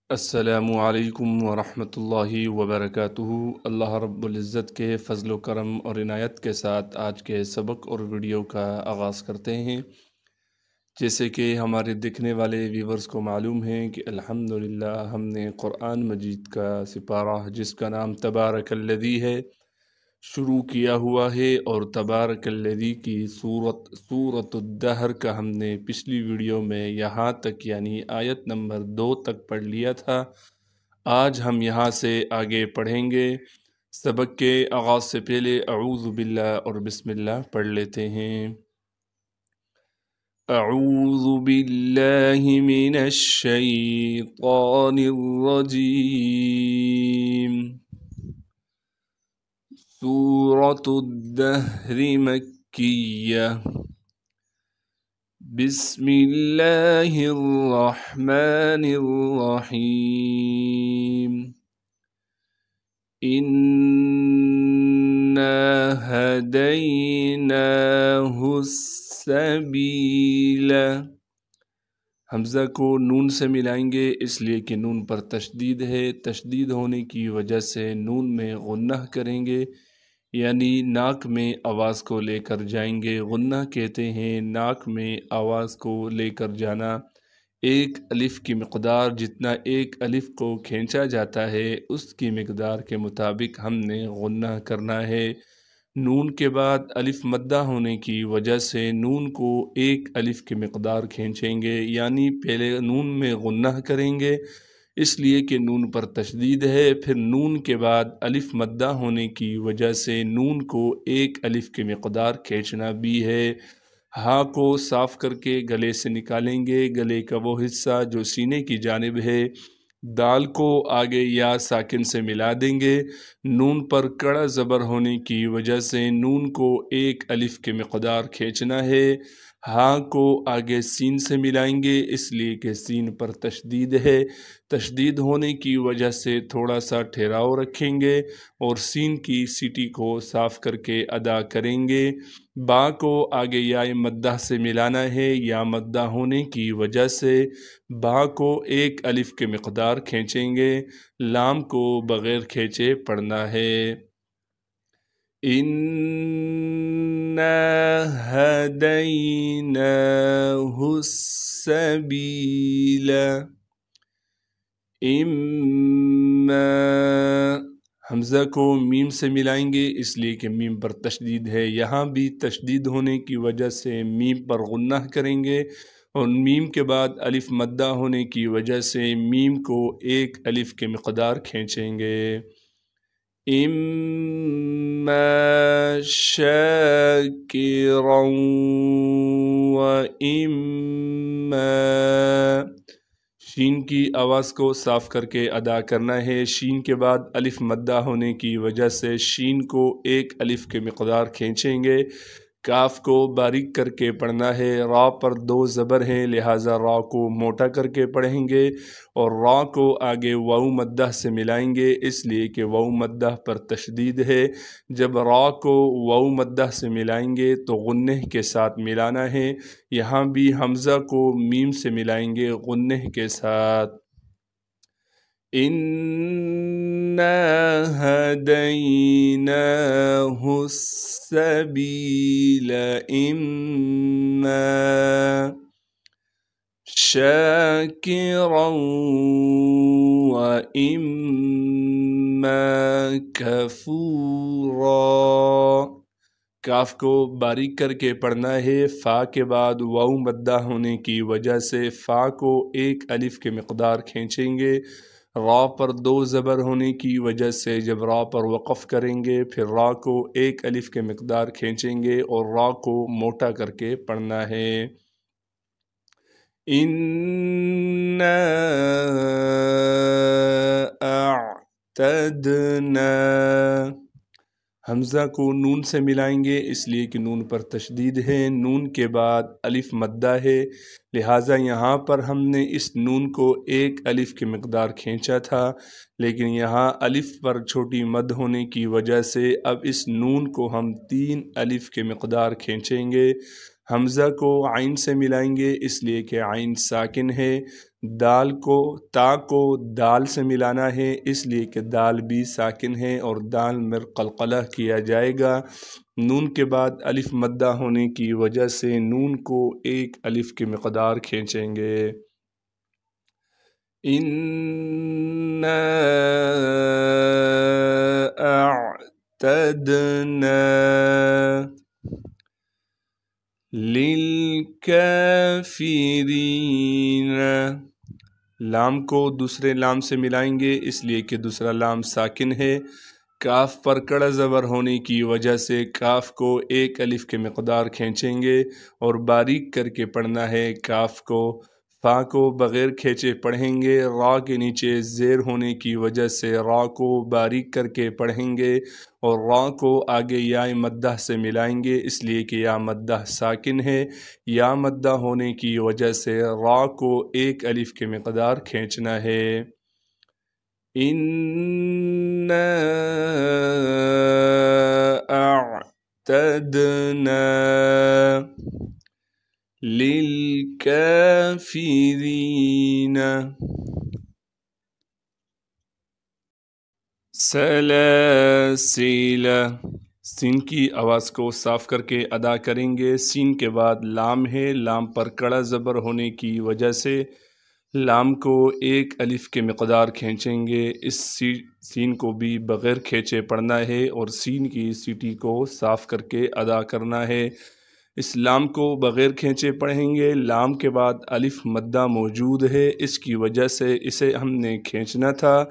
السلام علیکم ورحمۃ اللہ وبرکاتہ۔ اللہ رب العزت کے فضل و کرم اور عنایت کے ساتھ آج کے سبق اور ویڈیو کا آغاز کرتے ہیں۔ جیسے کہ ہمارے دیکھنے والے ویورز کو معلوم ہے کہ الحمدللہ ہم نے قرآن مجید کا سپارہ جس کا نام تبارک الذی ہے شروع کیا ہوا ہے، اور تبارک الذی کی سورۃ الدہر کا ہم نے پچھلی ویڈیو میں یہاں تک یعنی آیت نمبر 2 تک پڑھ لیا تھا۔ آج ہم یہاں سے آگے پڑھیں گے۔ سبق کے آغاز سے پہلے اعوذ باللہ اور بسم اللہ پڑھ لیتے ہیں۔ اعوذ باللہ من الشیطان الرجیم۔ سورۃ الدہر مکیہ۔ بسم اللہ الرحمن الرحیم۔ اِنَّا ہَدَيْنَاهُ السَّبِيلَ۔ حمزہ کو نون سے ملائیں گے اس لیے کہ نون پر تشدید ہے۔ تشدید ہونے کی وجہ سے نون میں غنہ کریں گے، یعنی ناک میں آواز کو لے کر جائیں گے۔ غنہ کہتے ہیں ناک میں آواز کو لے کر جانا۔ ایک الف کی مقدار جتنا ایک الف کو کھینچا جاتا ہے اس کی مقدار کے مطابق ہم نے غنہ کرنا ہے۔ نون کے بعد الف مدہ ہونے کی وجہ سے نون کو ایک الف کی مقدار کھینچیں گے، یعنی پہلے نون میں غنہ کریں گے اس لیے کہ نون پر تشدید ہے، پھر نون کے بعد الف مدہ ہونے کی وجہ سے نون کو ایک الف کی مقدار کھینچنا بھی ہے۔ ہاں کو صاف کر کے گلے سے نکالیں گے، گلے کا وہ حصہ جو سینے کی جانب ہے۔ دال کو آگے یا ساکن سے ملا دیں گے۔ نون پر کڑا زبر ہونے کی وجہ سے نون کو ایک الف کی مقدار کھینچنا ہے۔ ہاں کو آگے سین سے ملائیں گے اس لیے کہ سین پر تشدید ہے۔ تشدید ہونے کی وجہ سے تھوڑا سا ٹھہراؤ رکھیں گے اور سین کی سیٹی کو صاف کر کے ادا کریں گے۔ با کو آگے یا مدہ سے ملانا ہے، یا مدہ ہونے کی وجہ سے با کو ایک الف کی مقدار کھینچیں گے۔ لام کو بغیر کھینچے پڑھنا ہے۔ اِنَّا ہَدَيْنَاهُ السَّبِيلَ۔ اِمَّا حمزہ کو میم سے ملائیں گے اس لیے کہ میم پر تشدید ہے، یہاں بھی تشدید ہونے کی وجہ سے میم پر غنہ کریں گے، اور میم کے بعد الف مدہ ہونے کی وجہ سے میم کو ایک الف کی مقدار کھینچیں گے۔ اِمَّا شَاکِرًا وَإِمَّا۔ شین کی آواز کو صاف کر کے ادا کرنا ہے۔ شین کے بعد الف مدہ ہونے کی وجہ سے شین کو ایک الف کی مقدار کھینچیں گے۔ کاف کو باریک کر کے پڑھنا ہے۔ را پر 2 زبر ہیں لہٰذا را کو موٹا کر کے پڑھیں گے، اور را کو آگے واو مدہ سے ملائیں گے اس لیے کہ واو مدہ پر تشدید ہے۔ جب را کو واو مدہ سے ملائیں گے تو غنہ کے ساتھ ملانا ہے۔ یہاں بھی حمزہ کو میم سے ملائیں گے غنہ کے ساتھ۔ اِنَّا ہَدَيْنَاهُ السَّبِيلَ إِمَّا شَاكِرًا وَإِمَّا كَفُورًا۔ کاف کو باریک کر کے پڑھنا ہے۔ فا کے بعد واو مدہ ہونے کی وجہ سے فا کو ایک الف کی مقدار کھینچیں گے۔ را پر 2 زبر ہونے کی وجہ سے جب را پر وقف کریں گے پھر را کو ایک الف کی مقدار کھینچیں گے اور را کو موٹا کر کے پڑھنا ہے۔ اِنَّا أَعْتَدْنَا۔ حمزہ کو نون سے ملائیں گے اس لیے کہ نون پر تشدید ہے۔ نون کے بعد الف مدہ ہے لہٰذا یہاں پر ہم نے اس نون کو ایک الف کی مقدار کھینچا تھا، لیکن یہاں الف پر چھوٹی مد ہونے کی وجہ سے اب اس نون کو ہم 3 الف کی مقدار کھینچیں گے۔ حمزہ کو عین سے ملائیں گے اس لیے کہ عین ساکن ہے، دال کو تا کو دال سے ملانا ہے اس لیے کہ دال بھی ساکن ہے اور دال میں قلقلہ کیا جائے گا۔ نون کے بعد الف مدہ ہونے کی وجہ سے نون کو ایک الف کی مقدار کھینچیں گے۔ اِنَّا اعتدنا للکافرین، لام کو دوسرے لام سے ملائیں گے اس لیے کہ دوسرا لام ساکن ہے، کاف پر کڑا زبر ہونے کی وجہ سے کاف کو ایک الف کے مقدار کھینچیں گے اور باریک کر کے پڑھنا ہے کاف کو۔ فا کو بغیر کھینچے پڑھیں گے، را کے نیچے زیر ہونے کی وجہ سے را کو باریک کر کے پڑھیں گے اور را کو آگے یا مدہ سے ملائیں گے اس لیے کہ یا مدہ ساکن ہے، یا مدہ ہونے کی وجہ سے را کو ایک الف کے مقدار کھینچنا ہے۔ اِنَّا اعتدنا للکافرین سلاسل، سین کی آواز کو صاف کر کے ادا کریں گے۔ سین کے بعد لام ہے، لام پر کڑا زبر ہونے کی وجہ سے لام کو ایک الف کے مقدار کھینچیں گے، اس سین کو بھی بغیر کھینچے پڑھنا ہے اور سین کی سیٹی کو صاف کر کے ادا کرنا ہے۔ اس لام کو بغیر کھینچے پڑھیں گے، لام کے بعد الف مدہ موجود ہے اس کی وجہ سے اسے ہم نے کھینچنا تھا،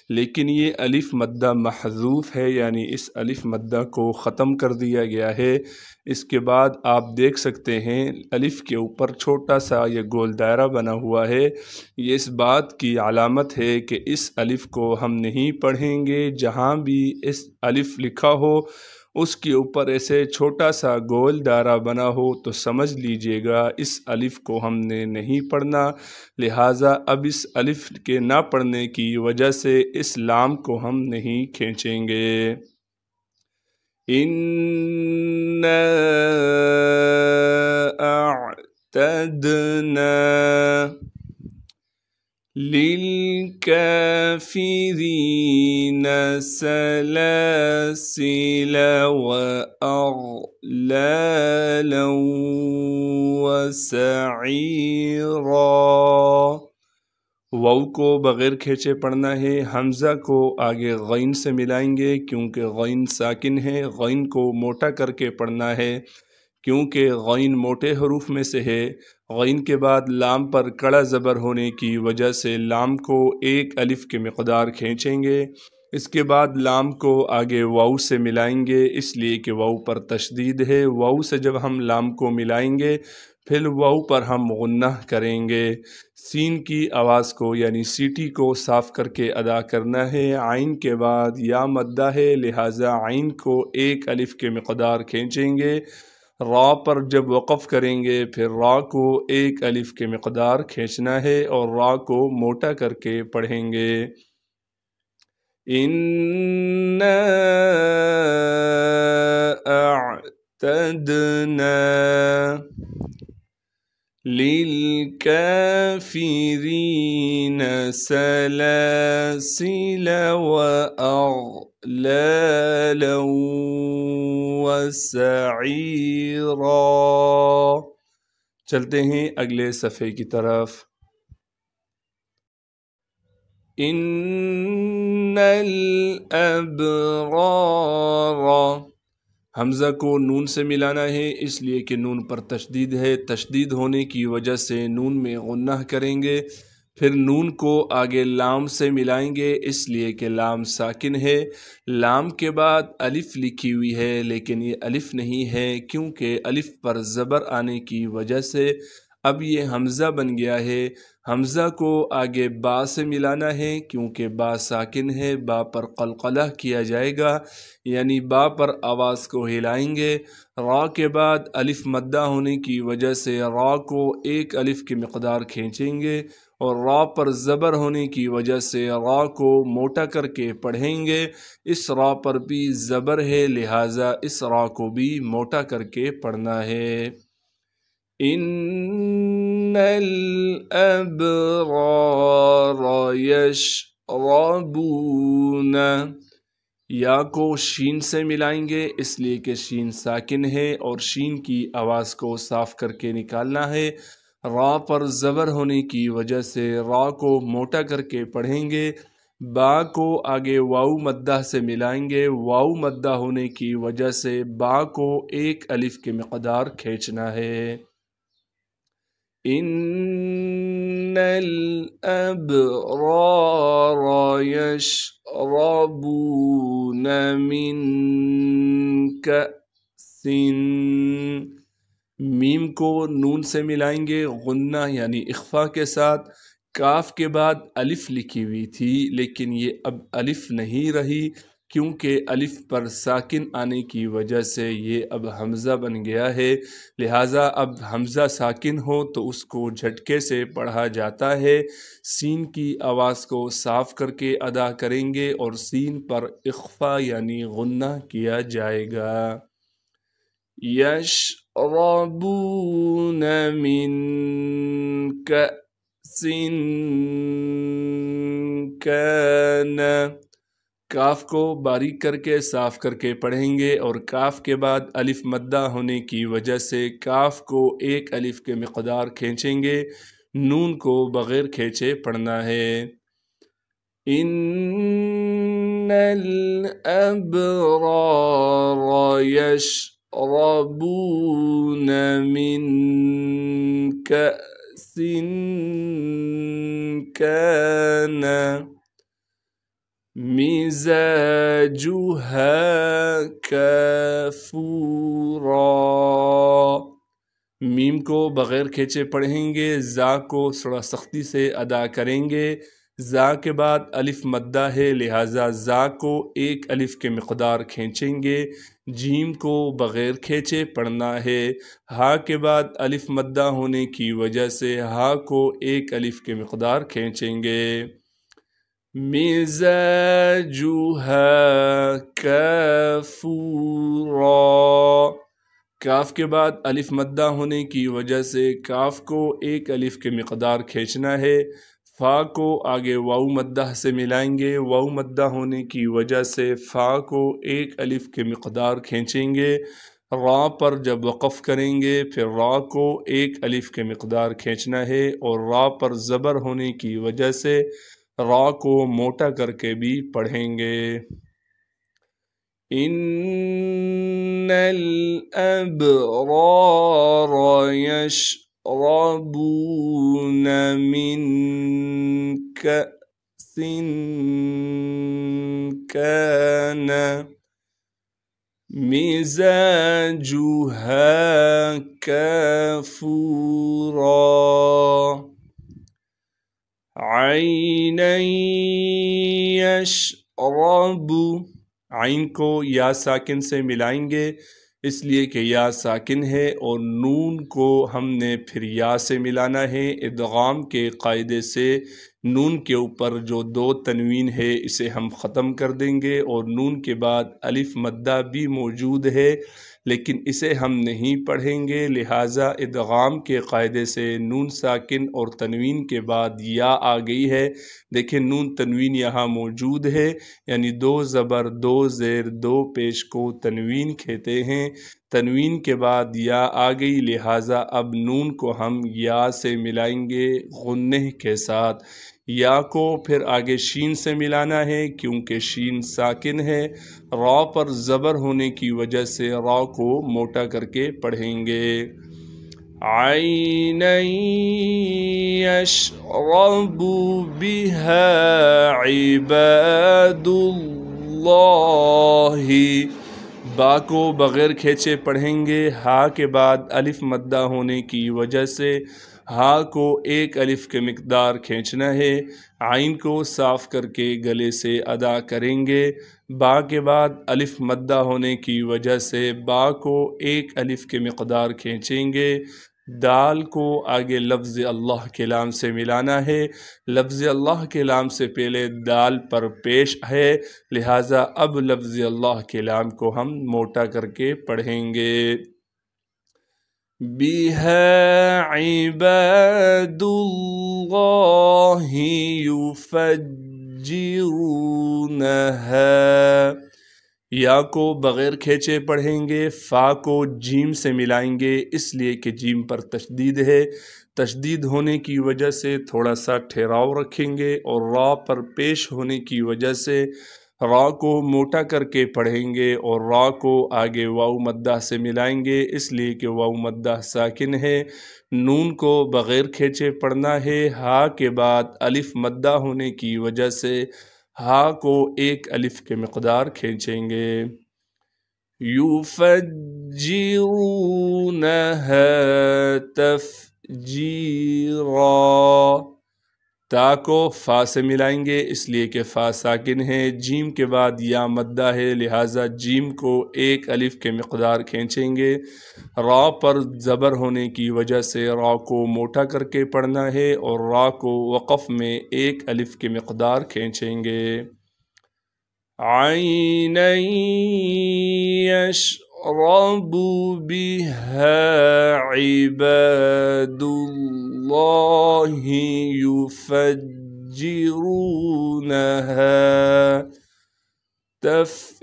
لیکن یہ الف مدہ محذوف ہے یعنی اس الف مدہ کو ختم کر دیا گیا ہے۔ اس کے بعد آپ دیکھ سکتے ہیں الف کے اوپر چھوٹا سا یہ گول دائرہ بنا ہوا ہے، یہ اس بات کی علامت ہے کہ اس الف کو ہم نہیں پڑھیں گے، جہاں بھی اس الف لکھا ہو اس کے اوپر ایسے چھوٹا سا گول دائرہ بنا ہو تو سمجھ لیجئے گا اس الف کو ہم نے نہیں پڑھنا، لہٰذا اب اس الف کے نہ پڑھنے کی وجہ سے اس لام کو ہم نہیں کھینچیں گے۔ اِنَّا اعتدنا للکافرین سلاسل وأغلالا وسعیرا، واو کو بغیر کھینچے پڑھنا ہے، حمزہ کو آگے غین سے ملائیں گے کیونکہ غین ساکن ہے، غین کو موٹا کر کے پڑھنا ہے کیونکہ غین موٹے حروف میں سے ہے۔ غین کے بعد لام پر کڑا زبر ہونے کی وجہ سے لام کو ایک الف کے مقدار کھینچیں گے، اس کے بعد لام کو آگے واو سے ملائیں گے اس لیے کہ واو پر تشدید ہے، واو سے جب ہم لام کو ملائیں گے پھر واو پر ہم غنہ کریں گے۔ سین کی آواز کو یعنی سیٹی کو صاف کر کے ادا کرنا ہے، عین کے بعد یا مدہ ہے لہٰذا عین کو ایک الف کے مقدار کھینچیں گے، را پر جب وقف کریں گے پھر را کو ایک الف کے مقدار کھینچنا ہے اور را کو موٹا کر کے پڑھیں گے۔ اِنَّا اعتدنا للکافرین سلاسل وأغلالا وسعیرا۔ چلتے ہیں اگلے صفحے کی طرف۔ ان الابرار، حمزہ کو نون سے ملانا ہے اس لیے کہ نون پر تشدید ہے، تشدید ہونے کی وجہ سے نون میں غنہ کریں گے، پھر نون کو آگے لام سے ملائیں گے اس لیے کہ لام ساکن ہے، لام کے بعد الف لکھی ہوئی ہے لیکن یہ الف نہیں ہے کیونکہ الف پر زبر آنے کی وجہ سے اب یہ حمزہ بن گیا ہے۔ حمزہ کو آگے با سے ملانا ہے کیونکہ با ساکن ہے، با پر قلقلہ کیا جائے گا یعنی با پر آواز کو ہلائیں گے، را کے بعد الف مدہ ہونے کی وجہ سے را کو ایک الف کی مقدار کھینچیں گے اور را پر زبر ہونے کی وجہ سے را کو موٹا کر کے پڑھیں گے، اس را پر بھی زبر ہے لہٰذا اس را کو بھی موٹا کر کے پڑھنا ہے۔ إن الأبرار يشربون، یا کو شین سے ملائیں گے اس لیے کہ شین ساکن ہے اور شین کی آواز کو صاف کر کے نکالنا ہے۔ را پر زبر ہونے کی وجہ سے را کو موٹا کر کے پڑھیں گے۔ با کو آگے واو مدہ سے ملائیں گے، واو مدہ ہونے کی وجہ سے با کو ایک الف کے مقدار کھینچنا ہے۔ ان الابرار یشربون من کأس، میم کو نون سے ملائیں گے غنہ یعنی اخفا کے ساتھ۔ کاف کے بعد الف لکھی ہوئی تھی لیکن یہ اب الف نہیں رہی کیونکہ الف پر ساکن آنے کی وجہ سے یہ اب حمزہ بن گیا ہے، لہٰذا اب حمزہ ساکن ہو تو اس کو جھٹکے سے پڑھا جاتا ہے۔ سین کی آواز کو صاف کر کے ادا کریں گے اور سین پر اخفا یعنی غنہ کیا جائے گا۔ یشربون من کأس کان، کاف کو باریک کر کے صاف کر کے پڑھیں گے اور کاف کے بعد الف مدہ ہونے کی وجہ سے کاف کو ایک الف کے مقدار کھینچیں گے، نون کو بغیر کھینچے پڑھنا ہے۔ ان الابرار یشربون من کأس کان مزاجها کافورا، میم کو بغیر کھینچے پڑھیں گے، زا کو تھوڑا سختی سے ادا کریں گے۔ زا کے بعد الف مدہ ہے لہٰذا زا کو ایک الف کے مقدار کھینچیں گے، جیم کو بغیر کھینچے پڑھنا ہے۔ ہا کے بعد الف مدہ ہونے کی وجہ سے ہا کو ایک الف کے مقدار کھینچیں گے۔ مزاجها کافورا، کاف کے بعد الف مدہ ہونے کی وجہ سے کاف کو ایک الف کے مقدار کھینچنا ہے۔ فا کو آگے واو مدہ سے ملائیں گے، واو مدہ ہونے کی وجہ سے فا کو ایک الف کے مقدار کھینچیں گے۔ را پر جب وقف کریں گے پھر را کو ایک الف کے مقدار کھینچنا ہے اور را پر زبر ہونے کی وجہ سے را کو موٹا کر کے بھی پڑھیں گے۔ ان الابرار یشربون من کأس کان مزاجها کافورا، عینا یشرب، عین کو یا ساکن سے ملائیں گے اس لیے کہ یا ساکن ہے اور نون کو ہم نے پھر یا سے ملانا ہے۔ ادغام کے قاعدے سے نون کے اوپر جو دو تنوین ہے اسے ہم ختم کر دیں گے اور نون کے بعد الف مدہ بھی موجود ہے لیکن اسے ہم نہیں پڑھیں گے، لہٰذا ادغام کے قاعدے سے نون ساکن اور تنوین کے بعد یا آ گئی ہے۔ دیکھیں نون تنوین یہاں موجود ہے یعنی دو زبر دو زیر دو پیش کو تنوین کہتے ہیں، تنوین کے بعد یا آ گئی لہٰذا اب نون کو ہم یا سے ملائیں گے غنہ کے ساتھ۔ یا کو پھر آگے شین سے ملانا ہے کیونکہ شین ساکن ہے، را پر زبر ہونے کی وجہ سے را کو موٹا کر کے پڑھیں گے۔ عینا یشرب بها عباد اللہ، با کو بغیر کھینچے پڑھیں گے، ہا کے بعد الف مدہ ہونے کی وجہ سے ہا کو ایک الف کے مقدار کھینچنا ہے، عین کو صاف کر کے گلے سے ادا کریں گے۔ با کے بعد الف مدہ ہونے کی وجہ سے با کو ایک الف کے مقدار کھینچیں گے۔ دال کو آگے لفظ اللہ کے لام سے ملانا ہے، لفظ اللہ کے لام سے پہلے دال پر پیش ہے لہٰذا اب لفظ اللہ کے لام کو ہم موٹا کر کے پڑھیں گے۔ بها عباد الله يفجرونها، یا کو بغیر کھینچے پڑھیں گے، فا کو جیم سے ملائیں گے اس لیے کہ جیم پر تشدید ہے، تشدید ہونے کی وجہ سے تھوڑا سا ٹھہراؤ رکھیں گے، اور را پر پیش ہونے کی وجہ سے را کو موٹا کر کے پڑھیں گے، اور را کو آگے واو مدہ سے ملائیں گے اس لیے کہ واو مدہ ساکن ہے۔ نون کو بغیر کھینچے پڑھنا ہے، ہا کے بعد الف مدہ ہونے کی وجہ سے ہا کو ایک الف کے مقدار کھینچیں گے۔ یفجرونها تفجیرا، تا کو فا سے ملائیں گے اس لیے کہ فا ساکن ہے، جیم کے بعد یا مدہ ہے لہٰذا جیم کو ایک الف کے مقدار کھینچیں گے۔ را پر زبر ہونے کی وجہ سے را کو موٹا کر کے پڑھنا ہے، اور را کو وقف میں ایک الف کے مقدار کھینچیں گے۔ عینا یشرب بها عباد اللہ یفجرونها تفجیرا۔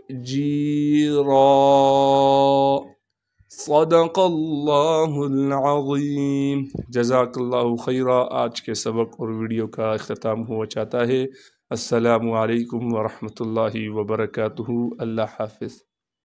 صدق اللہ العظیم۔ جزاک اللہ خیرہ۔ آج کے سبق اور ویڈیو کا اختتام ہوا چاہتا ہے۔ السلام علیکم ورحمۃ اللہ وبرکاتہ۔ اللہ حافظ۔